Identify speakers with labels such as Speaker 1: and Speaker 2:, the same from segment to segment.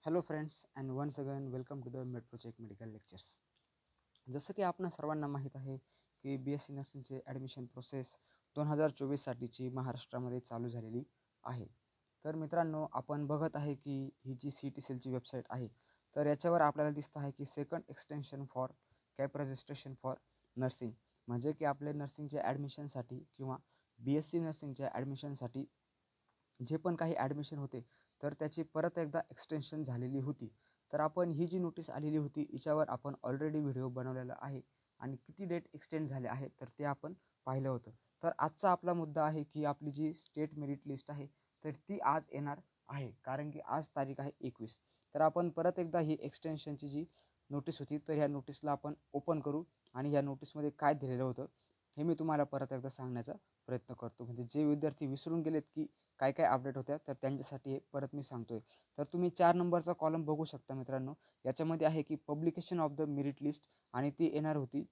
Speaker 1: Hello friends and once again welcome to the Metrocheck medical lectures. जसं की आपण सर्वांना माहीत आहे की BSc नर्सिंगचे ॲडमिशन प्रोसेस 2024साठीची महाराष्ट्रामध्ये चालू झालेली आहे. तर मित्रांनो, आपण बघत आहे की ही जी CTCLची वेबसाईट आहे, तर याच्यावर आपल्याला दिसतं आहे की second extension for cap registration for nursing, म्हणजे की आपल्या नर्सिंगच्या ॲडमिशनसाठी किंवा BSc नर्सिंगच्या ॲडमिशनसाठी जे पण काही ॲडमिशन होते तर त्याची परत एकदा एक्सटेन्शन झालेली होती. तर आपण ही जी नोटीस आलेली होती हिच्यावर आपण ऑलरेडी व्हिडिओ बनवलेला आहे आणि किती डेट एक्सटेंड झाले आहेत तर ते आपण पाहिलं होतं. तर आजचा आपला मुद्दा आहे की आपली जी स्टेट मेरिट लिस्ट आहे तर ती आज येणार आहे, कारण की आज तारीख आहे 21. तर आपण परत एकदा ही एक्सटेन्शनची जी नोटीस होती तर ह्या नोटीसला आपण ओपन करू आणि ह्या नोटीसमध्ये काय दिलेलं होतं हे मी तुम्हाला परत एकदा सांगण्याचा प्रयत्न करतो. म्हणजे जे विद्यार्थी विसरून गेलेत की काय काय अपडेट होत्या तर त्यांच्यासाठी हे परत मी सांगतोय. तर तुम्ही 4 नंबरचा कॉलम बघू शकता मित्रांनो. याच्यामध्ये आहे की publication of the merit list आणि ती येणार होती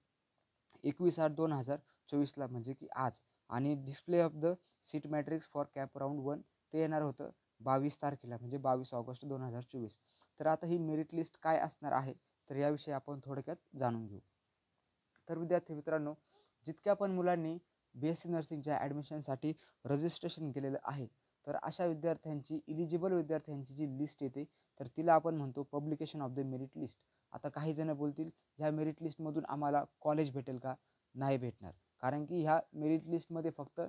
Speaker 1: 21/8/2024ला, म्हणजे की आज. आणि display of the seat matrix for cap round 1 ते येणार होतं 22 तारखेला, म्हणजे 22 ऑगस्ट 2024. तर आता ही मेरिट लिस्ट काय असणार आहे तर याविषयी आपण थोडक्यात जाणून घेऊ. तर विद्यार्थी मित्रांनो, जितक्या पण मुलांनी BSc नर्सिंगच्या ॲडमिशनसाठी रजिस्ट्रेशन केलेलं आहे तर अशा विद्यार्थ्यांची, इलिजिबल विद्यार्थ्यांची जी लिस्ट येते तर तिला आपण म्हणतो publication of the merit list. आता काही जण बोलतील ह्या मेरिट लिस्टमधून आम्हाला कॉलेज भेटेल का? नाही भेटणार, कारण की ह्या मेरिट लिस्टमध्ये फक्त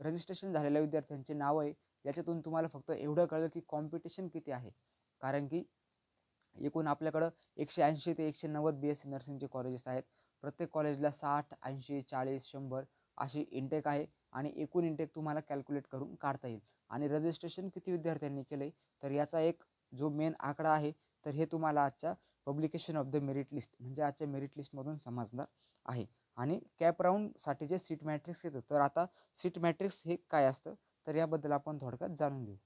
Speaker 1: रजिस्ट्रेशन झालेल्या विद्यार्थ्यांचे नाव आहे. याच्यातून तुम्हाला फक्त एवढं कळलं की कॉम्पिटिशन किती आहे, कारण की एकूण आपल्याकडं 180 ते 190 BSc नर्सिंगचे कॉलेजेस आहेत. प्रत्येक कॉलेजला 60, 80, 40, 100 अशी इंटेक आहे आणि एकूण इंटेक तुम्हाला कॅल्क्युलेट करून काढता येईल. आणि रजिस्ट्रेशन किती विद्यार्थ्यांनी केलं तर याचा एक जो मेन आकडा आहे तर हे तुम्हाला आजच्या publication of the merit list, म्हणजे आजच्या मेरिट लिस्टमधून समजणार आहे. आणि कॅप राऊंडसाठी जे सीट मॅट्रिक्स येतं, तर आता सीट मॅट्रिक्स हे काय असतं तर याबद्दल आपण थोडक्यात जाणून घेऊ.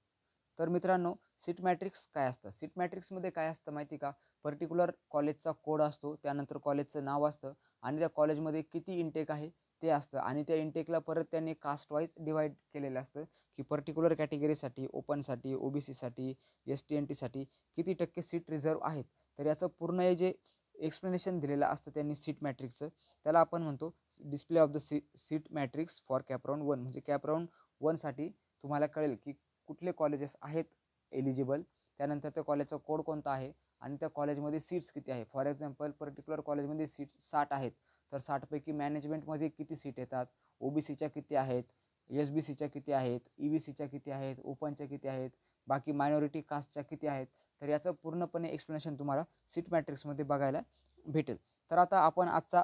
Speaker 1: तर मित्रांनो, सीट मॅट्रिक्स काय असतं? सीट मॅट्रिक्समध्ये काय असतं माहिती का? पर्टिक्युलर कॉलेजचा कोड असतो, त्यानंतर कॉलेजचं नाव असतं आणि त्या कॉलेजमध्ये किती इंटेक आहे ते असतं. आणि त्या इंटेकला परत त्यांनी कास्ट वाईज डिवाईड केलेलं असतं की पर्टिक्युलर कॅटेगरीसाठी, ओपनसाठी, OBCसाठी, ST NTसाठी किती टक्के सीट रिझर्व आहेत. तर याचं पूर्ण हे जे एक्सप्लेनेशन दिलेलं असतं त्यांनी सीट मॅट्रिक्सचं, त्याला आपण म्हणतो display of the seat matrix for कॅपराऊंड 1. म्हणजे कॅपराऊंड 1साठी तुम्हाला कळेल की कुठले कॉलेजेस आहेत एलिजिबल, त्यानंतर त्या कॉलेजचा कोड कोणता आहे आणि त्या कॉलेजमध्ये सीट्स किती आहे. फॉर एक्झाम्पल, पर्टिक्युलर कॉलेजमध्ये सीट्स 60 आहेत तर 60पैकी मॅनेजमेंटमध्ये किती सीट येतात, OBCच्या किती आहेत, SBCच्या किती आहेत, EBCच्या किती आहेत, ओपनच्या किती आहेत, बाकी मायनॉरिटी कास्टच्या किती आहेत. तर याचं पूर्णपणे एक्सप्लेनेशन तुम्हाला सीट मॅट्रिक्समध्ये बघायला भेटेल. तर आता आपण आजचा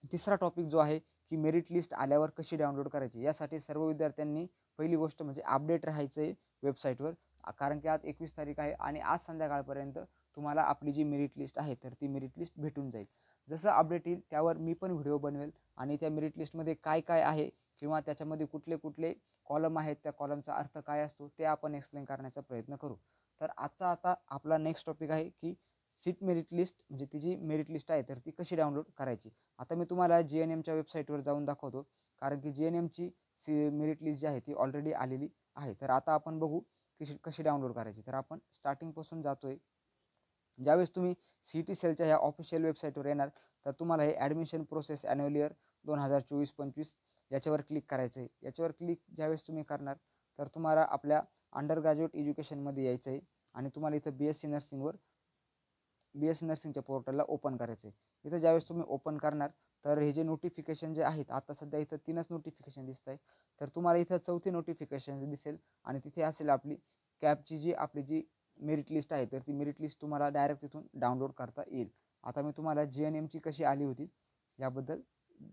Speaker 1: तिसरा टॉपिक जो आहे की मेरिट लिस्ट आल्यावर कशी डाउनलोड करायची, यासाठी सर्व विद्यार्थ्यांनी पहिली गोष्ट म्हणजे अपडेट राहायचं आहे वेबसाईटवर, कारण की आज 21 तारीख आहे आणि आज संध्याकाळपर्यंत तुम्हाला आपली जी मेरिट लिस्ट आहे तर ती मेरिट लिस्ट भेटून जाईल. जसं अपडेट येईल त्यावर मी पण व्हिडिओ बनवेल आणि त्या मेरिट लिस्टमध्ये काय काय आहे किंवा त्याच्यामध्ये कुठले कुठले कॉलम आहेत, त्या कॉलमचा अर्थ काय असतो ते आपण एक्सप्लेन करण्याचा प्रयत्न करू. तर आता आपला नेक्स्ट टॉपिक आहे की सीट मेरिट लिस्ट, म्हणजे ती जी मेरिट लिस्ट आहे तर ती कशी डाउनलोड करायची. आता मी तुम्हाला GNMच्या वेबसाईटवर जाऊन दाखवतो, कारण की GNMची मेरिट लिस्ट जी आहे ती ऑलरेडी आलेली आहे. तर आता आपण बघू की कशी डाउनलोड करायची. तर आपण स्टार्टिंगपासून जातोय. ज्यावेळेस तुम्ही CTCLच्या ह्या ऑफिशियल वेबसाईटवर येणार तर तुम्हाला हे ॲडमिशन प्रोसेस ॲन्युअल इयर 2024-25 याच्यावर क्लिक करायचं आहे. याच्यावर क्लिक ज्यावेळेस तुम्ही करणार तर तुम्हाला आपल्या अंडर ग्रॅज्युएट एज्युकेशनमध्ये यायचं आहे आणि तुम्हाला इथं BSc नर्सिंगच्या पोर्टलला ओपन करायचं आहे. इथं ज्यावेळेस तुम्ही ओपन करणार तर हे जे नोटिफिकेशन जे आहेत, आता सध्या इथं 3च नोटिफिकेशन दिसत आहे. तर तुम्हाला इथं 4थी नोटिफिकेशन दिसेल आणि तिथे असेल आपली कॅपची आपली जी मेरिट लिस्ट आहे तर ती मेरिट लिस्ट तुम्हाला डायरेक्ट तिथून डाउनलोड करता येईल. आता मी तुम्हाला GNMची कशी आली होती याबद्दल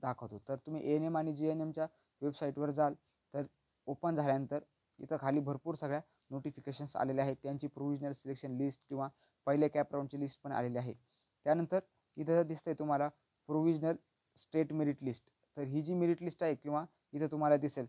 Speaker 1: दाखवतो. तर तुम्ही ANM आणि GNMच्या वेबसाईटवर जाल तर ओपन झाल्यानंतर इथं खाली भरपूर सगळ्या नोटिफिकेशन्स आलेल्या आहेत. त्यांची प्रोव्हिजनल सिलेक्शन लिस्ट किंवा पहिल्या कॅप राऊंडची लिस्ट पण आलेली आहे. त्यानंतर इथं दिसतंय तुम्हाला प्रोव्हिजनल स्टेट मेरिट लिस्ट. तर ही जी मेरिट लिस्ट आहे किंवा इथं तुम्हाला दिसेल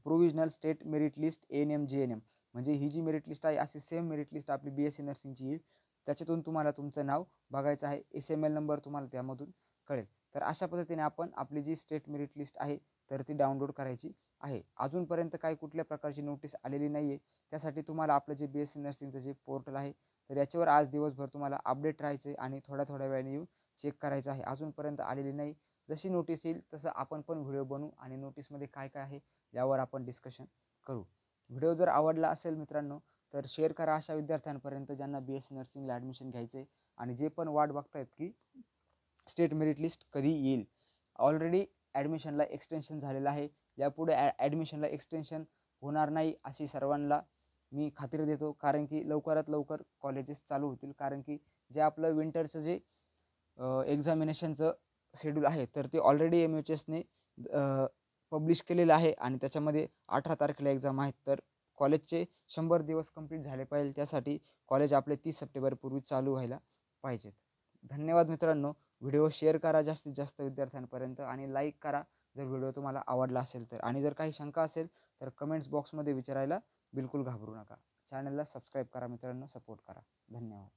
Speaker 1: provisional state merit list ANM GNM, म्हणजे ही जी मेरिट लिस्ट आहे अशी सेम मेरिट लिस्ट आपली BSc नर्सिंगची येईल. त्याच्यातून तुम्हाला तुमचं नाव बघायचं आहे, SML नंबर तुम्हाला त्यामधून कळेल. तर अशा पद्धतीने आपण आपली जी स्टेट मेरिट लिस्ट आहे तर ती डाउनलोड करायची आहे. अजूनपर्यंत काही कुठल्या प्रकारची नोटीस आलेली नाही आहे. त्यासाठी तुम्हाला आपलं जे BSc नर्सिंगचं जे पोर्टल आहे तर याच्यावर आज दिवसभर तुम्हाला अपडेट राहायचं आहे आणि थोड्या वेळाने येऊन चेक करायचं आहे. अजूनपर्यंत आलेली नाही. जशी नोटीस येईल तसं आपण पण व्हिडिओ बनवू आणि नोटीसमध्ये काय काय आहे यावर आपण डिस्कशन करू. व्हिडिओ जर आवडला असेल मित्रांनो तर शेअर करा अशा विद्यार्थ्यांपर्यंत ज्यांना BSc नर्सिंगला ॲडमिशन घ्यायचं आहे आणि जे पण वाट बघतायत की स्टेट मेरिट लिस्ट कधी येईल. ऑलरेडी ॲडमिशनला एक्सटेन्शन झालेलं आहे. यापुढे ॲडमिशनला एक्सटेन्शन होणार नाही अशी सर्वांना मी खात्री देतो, कारण की लवकरात लवकर कॉलेजेस चालू होतील. कारण की जे आपलं विंटरचं जे एक्झामिनेशनचं शेड्यूल आहे तर ते ऑलरेडी MHSने पब्लिश केलेलं आहे आणि त्याच्यामध्ये 18 तारखेला एक्झाम आहेत. तर कॉलेजचे 100 दिवस कंप्लीट झाले पाहिजे. त्यासाठी कॉलेज आपले 30 सप्टेंबरपूर्वी चालू व्हायला पाहिजेत. धन्यवाद मित्रांनो. व्हिडिओ शेअर करा जास्तीत जास्त विद्यार्थ्यांपर्यंत आणि लाईक करा जर व्हिडिओ तुम्हाला आवडला असेल तर. आणि जर काही शंका असेल तर कमेंट्स बॉक्समध्ये विचारायला बिलकुल घाबरू नका. चॅनलला सबस्क्राईब करा मित्रांनो, सपोर्ट करा. धन्यवाद.